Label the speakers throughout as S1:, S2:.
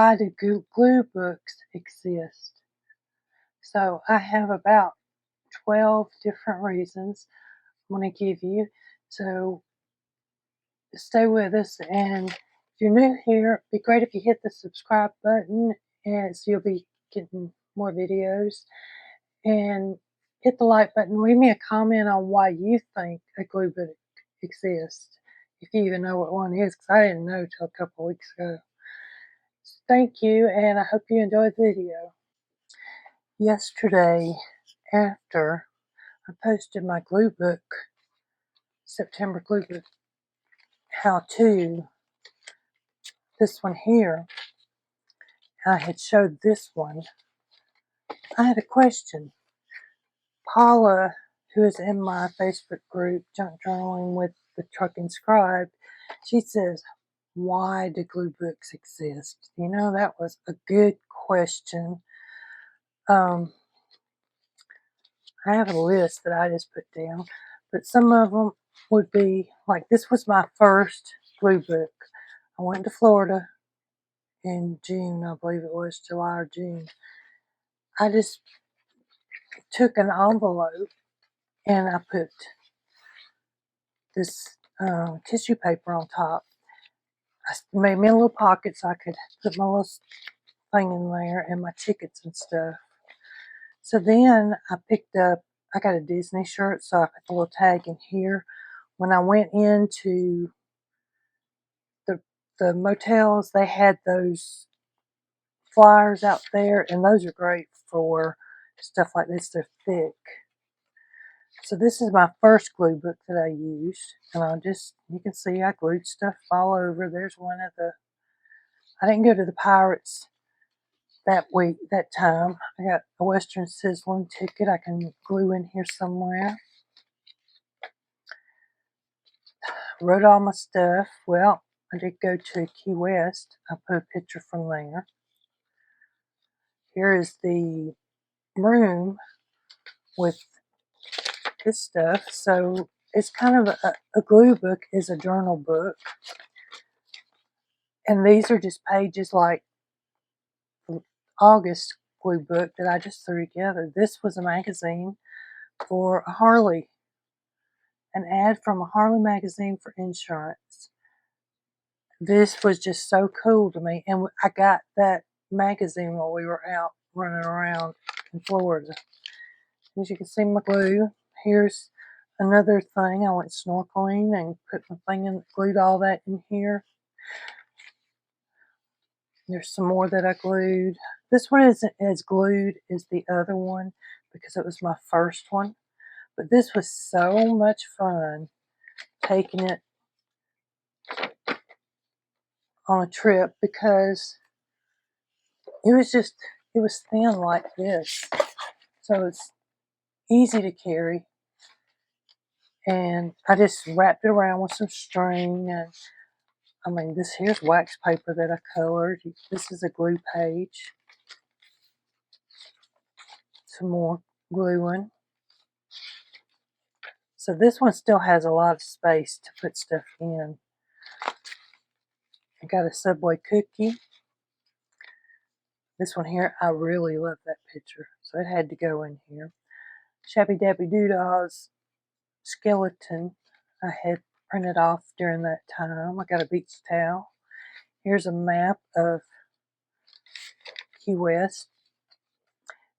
S1: Why do glue books exist? So I have about 12 different reasons I'm going to give you. So stay with us, and if you're new here, it'd be great if you hit the subscribe button, and so you'll be getting more videos. And hit the like button. Leave me a comment on why you think a glue book exists, if you even know what one is, because I didn't know till a couple weeks ago. Thank you, and I hope you enjoyed the video. Yesterday, after I posted my glue book, September glue book how-to, this one here, I had showed this one. I had a question. Paula, who is in my Facebook group, Junk Journaling with the Trucking Scribe, she says, why do glue books exist? You know, that was a good question. I have a list that I just put down, but some of them would be, like, this was my first glue book. I went to Florida in June, I believe it was, July or June. I just took an envelope and I put this tissue paper on top. I made me a little pocket so I could put my little thing in there and my tickets and stuff. So then I picked up, I got a Disney shirt, so I put the little tag in here. When I went into the motels, they had those flyers out there, and those are great for stuff like this. They're thick. So this is my first glue book that I used, and you can see I glued stuff all over. There's one of the, I didn't go to the Pirates that time. I got a Western Sizzling ticket I can glue in here somewhere. Wrote all my stuff. Well, I did go to Key West. I put a picture from there. Here is the room with this stuff. So it's kind of a glue book is a journal book. And these are just pages like the August glue book that I just threw together. This was a magazine for a Harley. An ad from a Harley magazine for insurance. This was just so cool to me. And I got that magazine while we were out running around in Florida. As you can see, my glue. Here's another thing. I went snorkeling and put my thing in, glued all that in here. There's some more that I glued. This one isn't as glued as the other one because it was my first one. But this was so much fun taking it on a trip because it was thin like this. So it's easy to carry. And I just wrapped it around with some string. And I mean, this here's wax paper that I colored. This is a glue page. Some more gluing. So this one still has a lot of space to put stuff in. I got a Subway cookie. This one here, I really love that picture, so it had to go in here. Shabby Dabby Doodah's skeleton I had printed off during that time. I got a beach towel. Here's a map of Key West.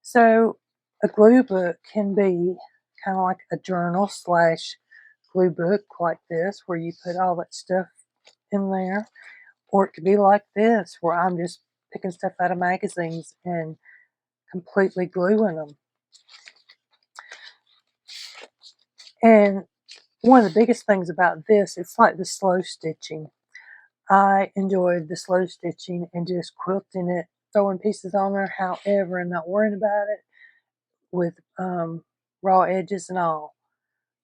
S1: So a glue book can be kind of like a journal / glue book like this, where you put all that stuff in there. Or it could be like this, where I'm just picking stuff out of magazines and completely gluing them. And one of the biggest things about this, it's like the slow stitching. I enjoyed the slow stitching and just quilting it, throwing pieces on there, however, and not worrying about it with raw edges and all.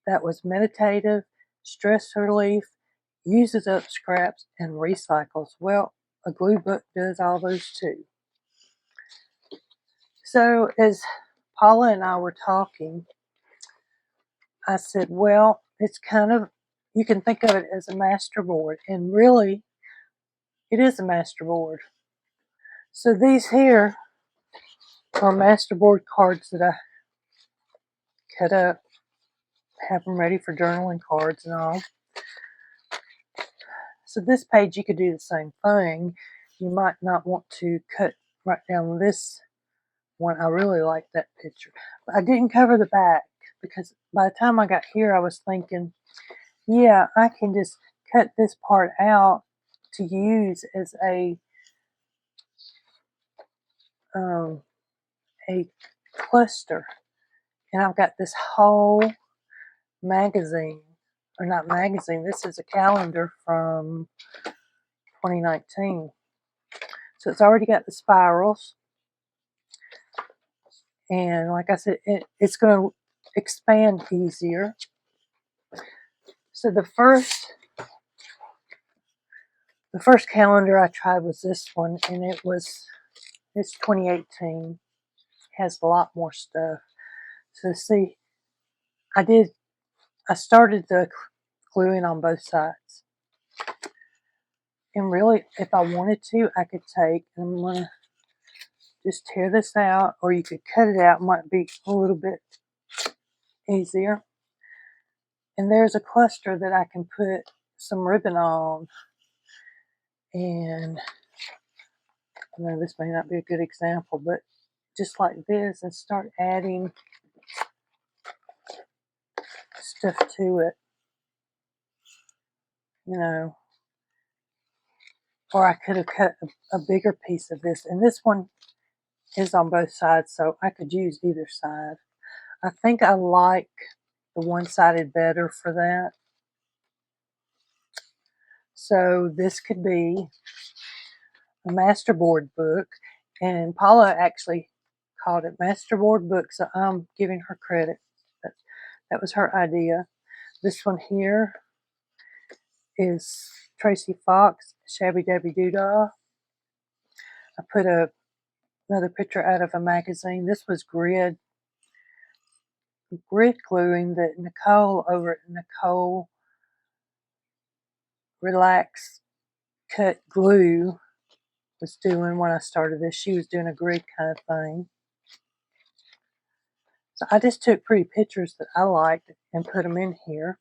S1: That was meditative, stress relief, uses up scraps, and recycles. Well, a glue book does all those too. So as Paula and I were talking, I said, well, it's kind of, you can think of it as a master board, and really, it is a master board. So these here are masterboard cards that I cut up, have them ready for journaling cards and all. So this page you could do the same thing. You might not want to cut right down this one. I really like that picture. But I didn't cover the back because by the time I got here I was thinking, yeah, I can just cut this part out to use as a cluster. And I've got this whole magazine, or not magazine, this is a calendar from 2019. So it's already got the spirals. And like I said, it's going to expand easier. So the first calendar I tried was this one, and it's 2018. It has a lot more stuff. So see, I started the gluing on both sides. And really, if I wanted to, I could take, and I'm going to just tear this out, or you could cut it out. It might be a little bit easier. And there's a cluster that I can put some ribbon on. And I know this may not be a good example, but just like this, and start adding stuff to it, you know. Or I could have cut a bigger piece of this. And this one is on both sides, so I could use either side. I think I like the one-sided better for that. So this could be a masterboard book, and Paula actually called it masterboard book, so I'm giving her credit. That was her idea. This one here is Tracy Fox, Shabby Dabby Doodah. I put another picture out of a magazine. This was grid gluing that Nicole over at Nicole Relax Cut Glue was doing when I started this. She was doing a grid kind of thing. So I just took pretty pictures that I liked and put them in here.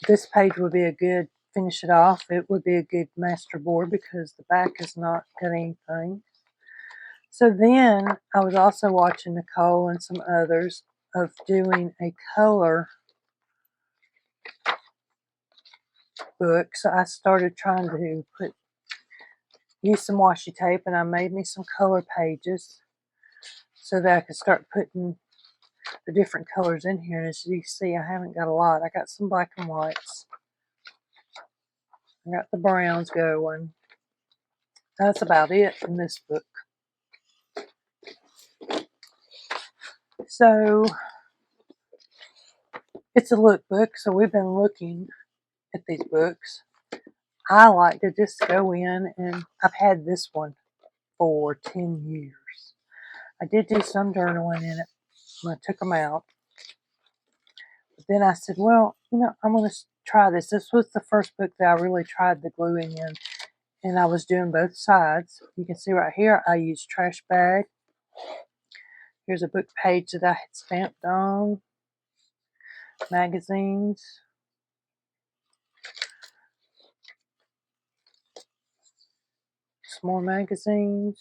S1: This page would be a good, finish it off, it would be a good master board because the back is not got anything. So then I was also watching Nicole and some others of doing a color book. So I started trying to use some washi tape, and I made me some color pages so that I could start putting the different colors in here. And as you see, I haven't got a lot. I got some black and whites. I got the browns going. That's about it in this book. So it's a lookbook, so we've been looking at these books. I like to just go in, and I've had this one for 10 years. I did do some journaling in it when I took them out. But then I said, well, I'm going to try this. This was the first book that I really tried the gluing in, and I was doing both sides. You can see right here, I used trash bag. Here's a book page that I had stamped on. Magazines. Some more magazines.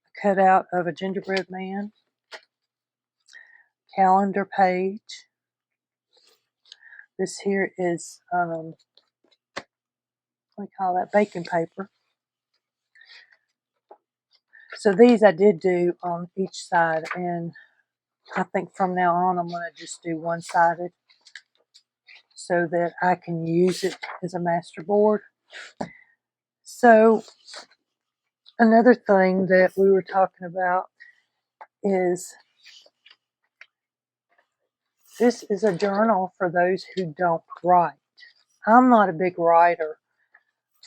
S1: A cutout of a gingerbread man. Calendar page. This here is, what do we call that? Baking paper. So these I did do on each side, and I think from now on I'm going to just do one-sided so that I can use it as a master board. So another thing that we were talking about is this is a journal for those who don't write. I'm not a big writer.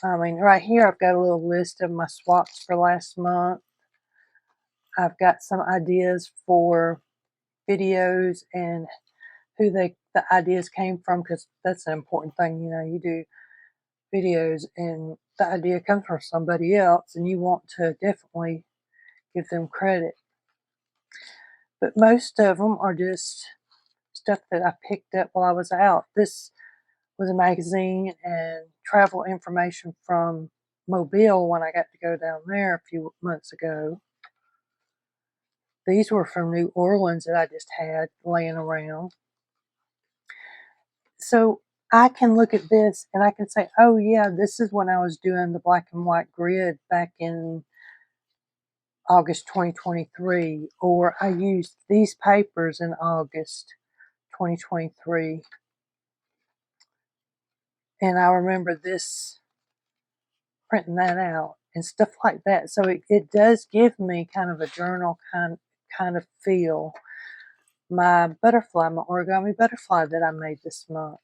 S1: I mean, right here I've got a little list of my swaps for last month. I've got some ideas for videos and who the ideas came from, because that's an important thing. You do videos and the idea comes from somebody else and you want to definitely give them credit. But most of them are just stuff that I picked up while I was out. This was a magazine and travel information from Mobile when I got to go down there a few months ago. These were from New Orleans that I just had laying around. So I can look at this and I can say, oh yeah, this is when I was doing the black and white grid back in August 2023, or I used these papers in August 2023. And I remember this, printing that out and stuff like that. So it does give me kind of a journal kind of feel. My butterfly, my origami butterfly that I made this month.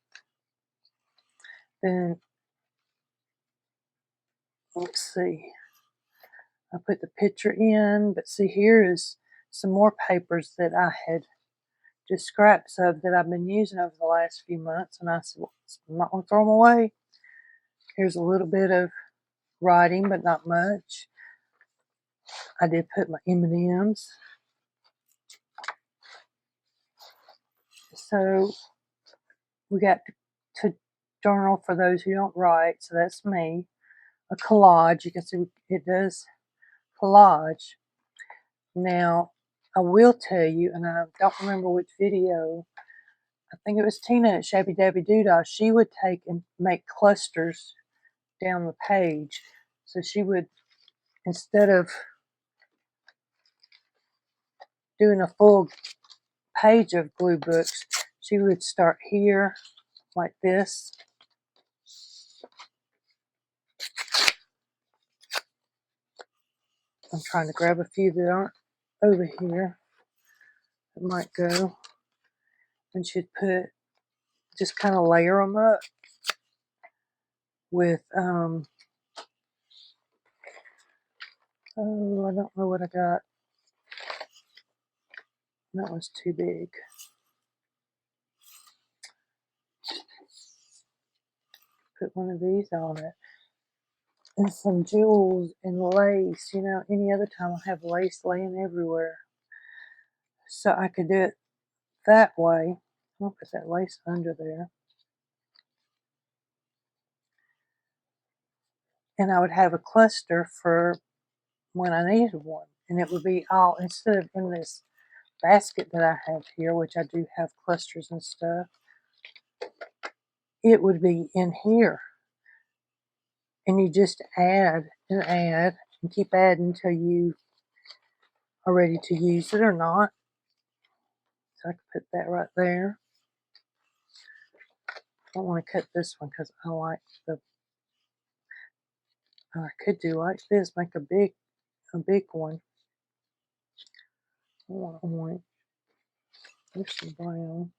S1: Then, let's see. I put the picture in, but see, here is some more papers that I had just scraps of that I've been using over the last few months. And I said, well, I'm not going to throw them away. Here's a little bit of writing, but not much. I did put my M&Ms. So we got to journal for those who don't write. So that's me. A collage. You can see it does collage. Now, I will tell you, and I don't remember which video, I think it was Tina at Shabby Dabby Doodah, she would take and make clusters down the page. So she would, instead of doing a full page of glue books, she would start here like this. I'm trying to grab a few that aren't over here that might go. And she'd put, just kind of layer them up with, oh, I don't know what I got. That was too big. Put one of these on it. And some jewels and lace. You know, any other time I have lace laying everywhere. So I could do it that way. I'll put that lace under there. And I would have a cluster for when I needed one. And it would be all, instead of in this basket that I have here, which I do have clusters and stuff, it would be in here. And you just add and keep adding until you are ready to use it or not. So I could put that right there. I don't want to cut this one because I like the, I could do like this, make a big one. I want orange. There's some brown.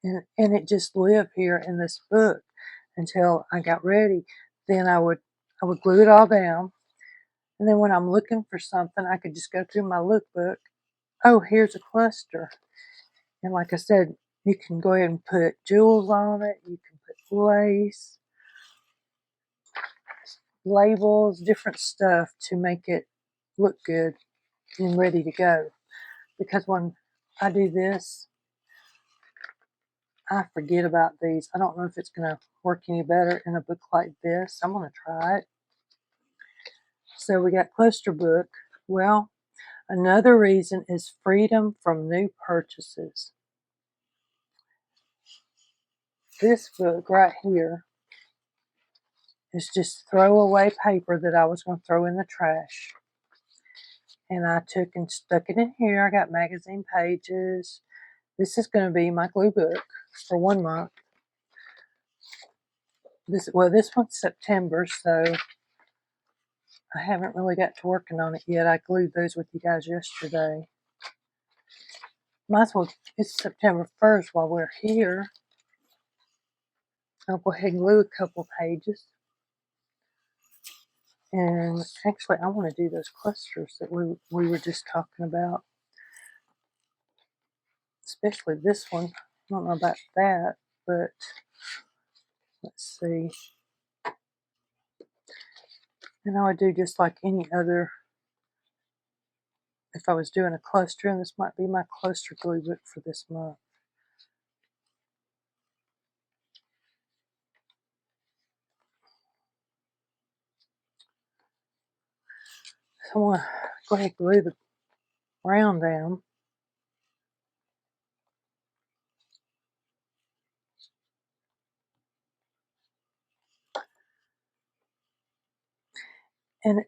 S1: And it just lived here in this book until I got ready. Then I would glue it all down. And then when I'm looking for something, I could just go through my lookbook. Oh, here's a cluster. And like I said, you can go ahead and put jewels on it. You can put lace, labels, different stuff to make it look good and ready to go. Because when I do this, I forget about these. I don't know if it's going to work any better in a book like this. I'm going to try it. So we got cluster book. Well, another reason is freedom from new purchases. This book right here is just throwaway paper that I was going to throw in the trash. And I took and stuck it in here. I got magazine pages. This is going to be my glue book for 1 month. This one's September, so I haven't really got to working on it yet. I glued those with you guys yesterday. Might as well, it's September 1st while we're here. I'll go ahead and glue a couple pages. And actually, I want to do those clusters that we were just talking about. Especially this one. I don't know about that, but Let's see. And I would do just like any other, if I was doing a cluster, and this might be my cluster glue book for this month. So I want to go ahead and glue the round down. And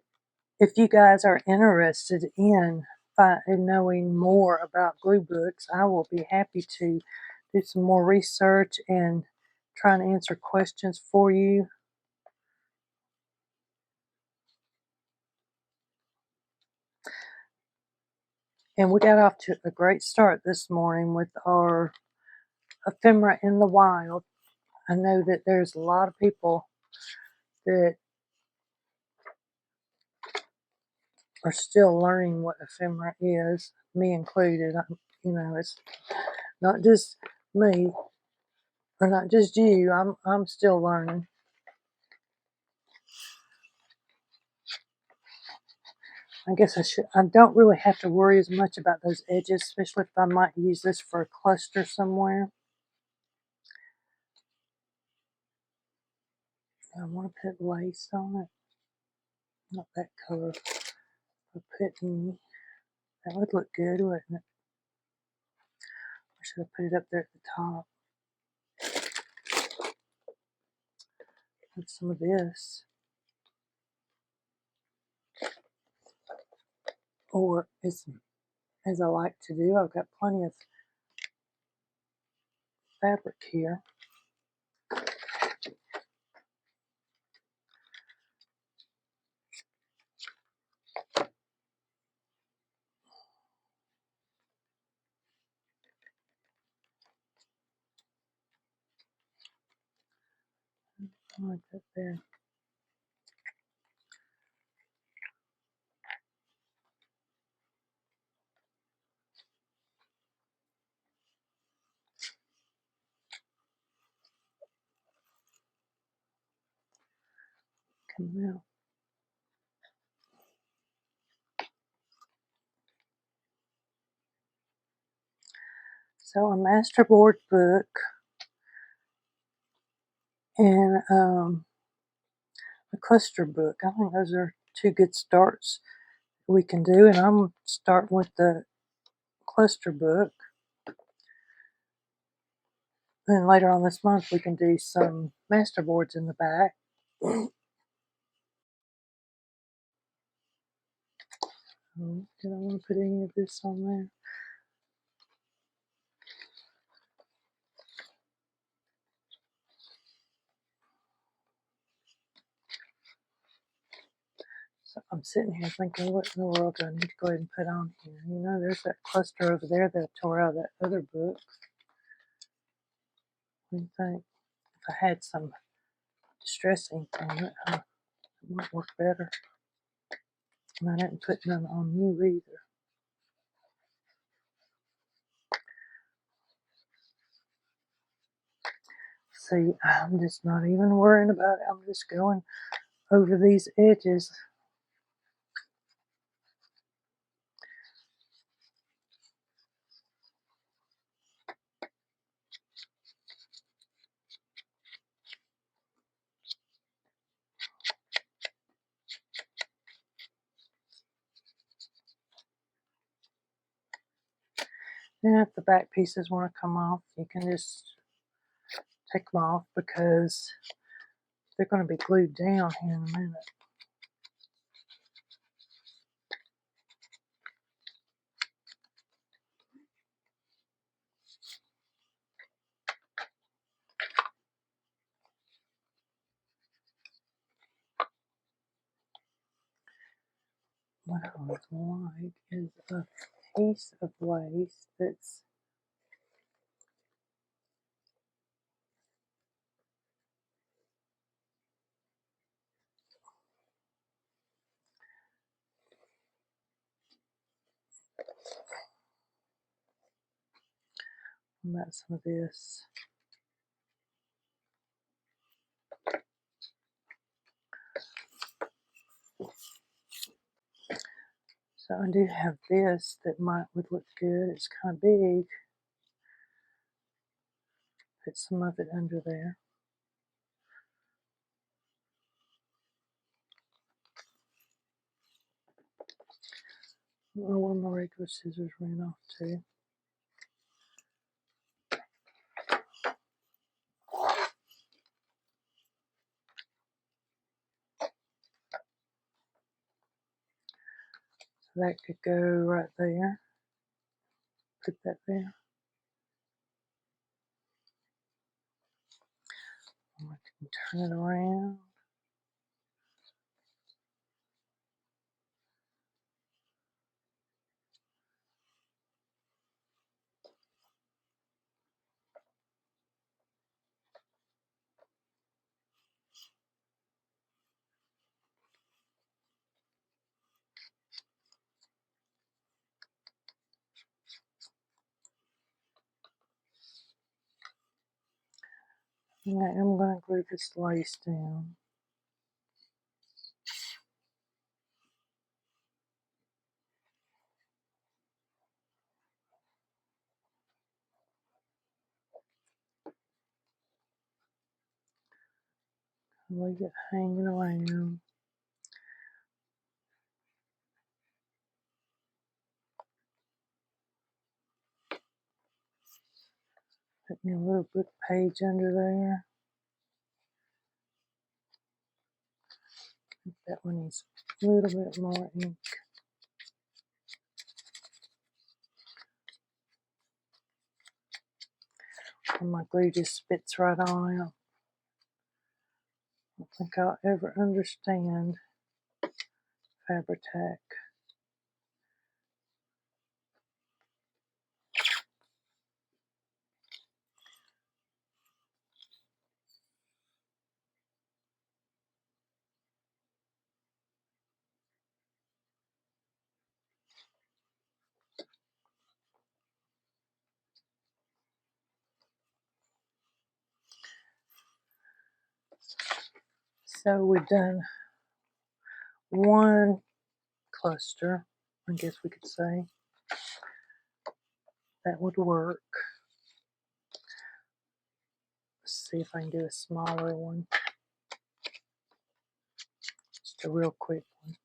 S1: if you guys are interested in knowing more about glue books, I will be happy to do some more research and try and answer questions for you. And we got off to a great start this morning with our ephemera in the wild. I know that there's a lot of people that are still learning what ephemera is, me included. It's not just me or not just you. I'm still learning. I guess I don't really have to worry as much about those edges, especially if I might use this for a cluster somewhere. I want to put lace on it. Not that color. But that would look good, wouldn't it? I should have put it up there at the top. Put some of this. Or as I like to do, I've got plenty of fabric here. Like that there. Come out. So a masterboard book and a cluster book. I think those are two good starts we can do. And I'm starting with the cluster book. Then later on this month we can do some masterboards in the back. Did I want to put any of this on there? So I'm sitting here thinking, what in the world do I need to go ahead and put on here? There's that cluster over there that I tore out of that other book. What do you think? If I had some distress ink on it, it might work better. And I didn't put none on you either. See, I'm just not even worrying about it. I'm just going over these edges. Then if the back pieces want to come off, you can just take them off because they're going to be glued down here in a minute. What I would like is a piece of lace that's about some of this. So I do have this that would look good. It's kind of big. Put some of it under there. Oh, where my regular scissors ran off too. So that could go right there. Put that there. I can turn it around. And I'm going to glue this lace down. Leave it hanging around. Put me a little book page under there. That one needs a little bit more ink. And my glue just spits right on out. I don't think I'll ever understand Fabri-Tac. So we've done one cluster, I guess we could say. That would work. Let's see if I can do a smaller one. Just a real quick one.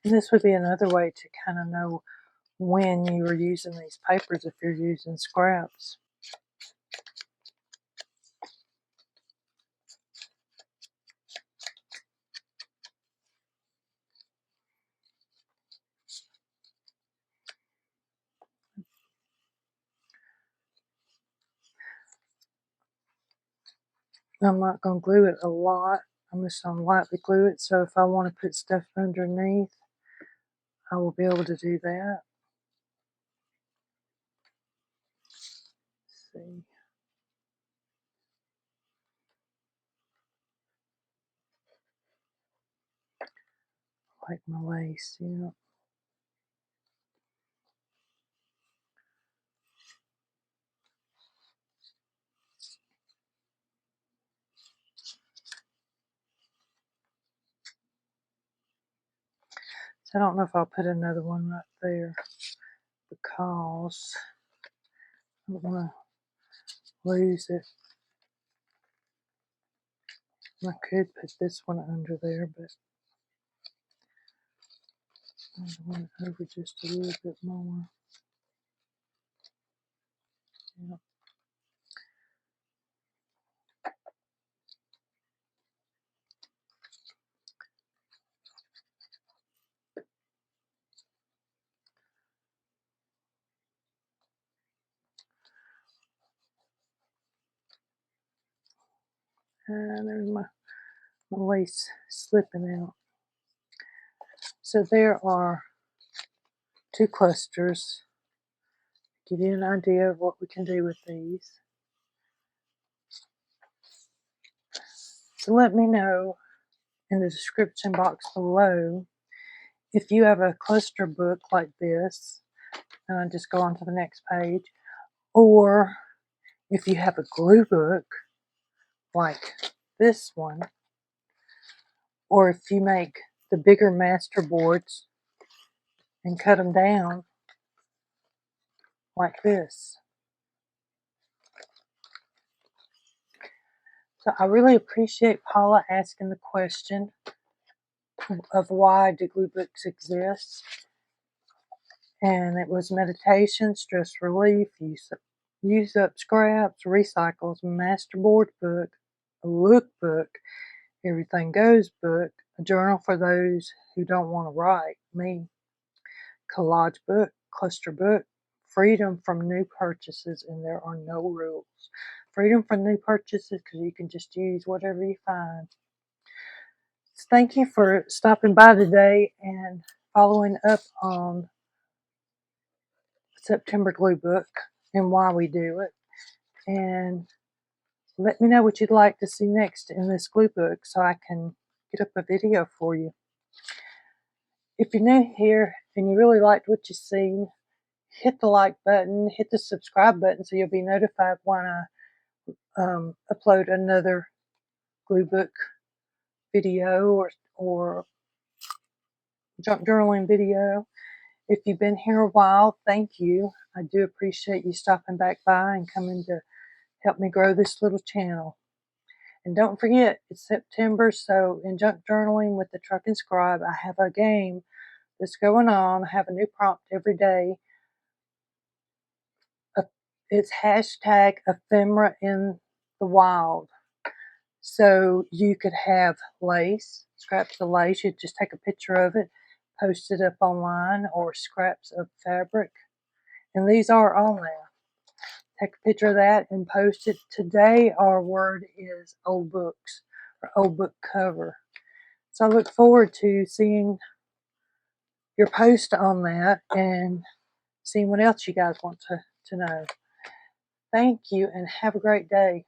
S1: And this would be another way to kind of know when you are using these papers if you're using scraps. I'm not going to glue it a lot. I'm just going to lightly glue it, so if I want to put stuff underneath, I will be able to do that. Let's see. Like my lace, yeah. So I don't know if I'll put another one right there because I don't want to lose it. I could put this one under there, but I want it over just a little bit more. Yeah. And there's my lace slipping out. So there are two clusters. Give you an idea of what we can do with these. So let me know in the description box below. If you have a cluster book like this, just go on to the next page, or if you have a glue book like this one, or if you make the bigger master boards and cut them down like this. So I really appreciate Paula asking the question of why do glue books exist. And it was meditation, stress relief, use up scraps, recycles, master board book, a lookbook, everything goes book, a journal for those who don't want to write, me, collage book, cluster book, freedom from new purchases, and there are no rules. Freedom from new purchases because you can just use whatever you find. So thank you for stopping by today and following up on September glue book and why we do it. And let me know what you'd like to see next in this glue book so I can get up a video for you. If you're new here and you really liked what you've seen, hit the like button, hit the subscribe button so you'll be notified when I upload another glue book video or junk journaling video. If you've been here a while, thank you. I do appreciate you stopping back by and coming to help me grow this little channel. And don't forget, it's September, so in Junk Journaling with the Truck and Scribe, I have a game that's going on. I have a new prompt every day. It's hashtag ephemera in the wild. So you could have lace, scraps of lace. You just take a picture of it, post it up online, or scraps of fabric. And these are on there. Take a picture of that and post it. Today our word is old books or old book cover. So I look forward to seeing your post on that and seeing what else you guys want to know. Thank you and have a great day.